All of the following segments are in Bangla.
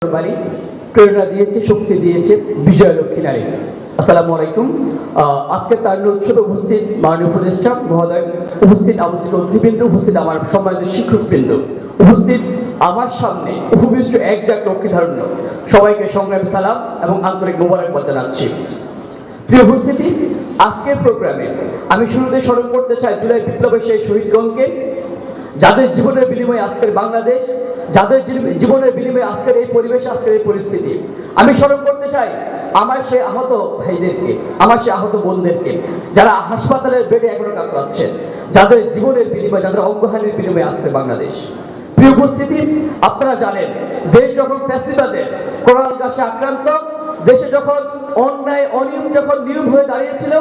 বাড়ি প্রেরণা দিয়েছে, শক্তি দিয়েছে বিজয় লক্ষ্মী নারী। আসসালামু আলাইকুম। আজকে তারুণ্য উৎসবে উপস্থিত মাননীয় উপদেষ্টা মহোদয়, উপস্থিত আমন্ত্রিত অতিথিবৃন্দ, উপস্থিত আমার সম্মানিত শিক্ষকবৃন্দ, উপস্থিত আমার সামনে উপবিষ্ট একজাক লক্ষ্মী তারুণ্য, সবাইকে সংগ্রামী সালাম এবং আন্তরিক মোবারকবাদ জানাচ্ছি। প্রিয় উপস্থিতি, আজকের প্রোগ্রামে আমি শুরুতে স্মরণ করতে চাই জুলাই বিপ্লবের সেই শহীদগণকে, যাদের জীবনের বিনিময়ে আজকের বাংলাদেশ, যাদের জীবনের বিনিময়ে আজকের এই পরিবেশ, আজকের এই পরিস্থিতি। আমি স্মরণ করতে চাই আমার সে আহত ভাইদেরকে, আমার সে আহত বোনদেরকে, যারা হাসপাতালের বেডে এখনো কাতরাচ্ছেন, যাদের জীবনের বিনিময়ে, যাদের অঙ্গহানির বিনিময়ে আজকের বাংলাদেশ। প্রিয় উপস্থিতি, আপনারা জানেন দেশ যখন ফ্যাসিবাদের করোনার কাছে আক্রান্ত, দেশে যখন অন্যায় অনিয়ম যখন নিয়ম হয়ে দাঁড়িয়েছিল,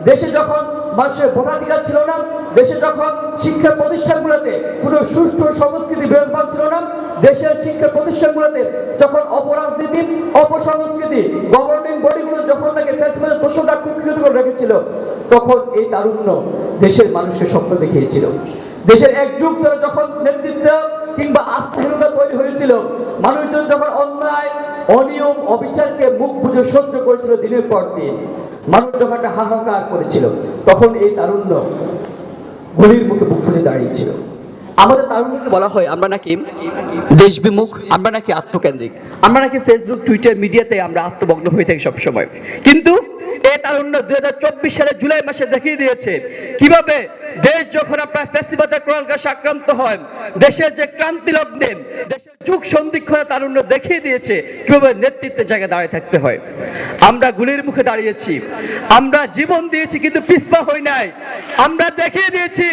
দেশে যখন মানুষের ভোটাধিকার ছিল না, দেশে যখন শিক্ষা প্রতিষ্ঠানগুলোতে কোনো সুষ্ঠু সংস্কৃতি বিরাজমান ছিল না, দেশের শিক্ষা প্রতিষ্ঠানগুলোতে যখন অপরাজনীতি, অপসংস্কৃতি, গভর্নিং বডিগুলো যখন নাকি ফ্যাসিবাদের দোষরা কুক্ষিগত করে রেখেছিল, তখন এই তারুণ্য দেশের মানুষকে স্বপ্ন দেখিয়েছিল। দেশের এক যুগ ধরে যখন নেতৃত্ব কিংবা আস্থাহীনতা তৈরি হয়েছিল, মানুষজন যখন অন্যায় অনিয়ম অবিচারকে মুখ বুজে সহ্য করেছিল দিনের পর দিন, মানুষ যখন একটা হাহাকার করেছিল, তখন এই তারুণ্য গলির মুখে বুক ফুলে দাঁড়িয়েছিল। আমাদের তারুণ্যকে বলা হয় আমরা নাকি দেশবিমুখ, আমরা নাকি আত্মকেন্দ্রিক, আমরা নাকি ফেসবুক টুইটার মিডিয়াতে আমরা আত্মমগ্ন হয়ে থাকি সবসময়। কিন্তু এই তারুণ্য 2024 সালের জুলাই মাসে দেখিয়ে দিয়েছে কিভাবে দেশ যখন আপনার ফ্যাসিবাদের করোনার আক্রান্ত হয়, দেশের যে ক্রান্তি লগ্নে, দেশের যুগ সন্ধিক্ষণে তারুণ্য দেখিয়ে দিয়েছে কিভাবে নেতৃত্বের জায়গায় দাঁড়িয়ে থাকতে হয়। আমরা গুলির মুখে দাঁড়িয়েছি, আমরা জীবন দিয়েছি কিন্তু পিছপা হই নাই, আমরা দেখিয়ে দিয়েছি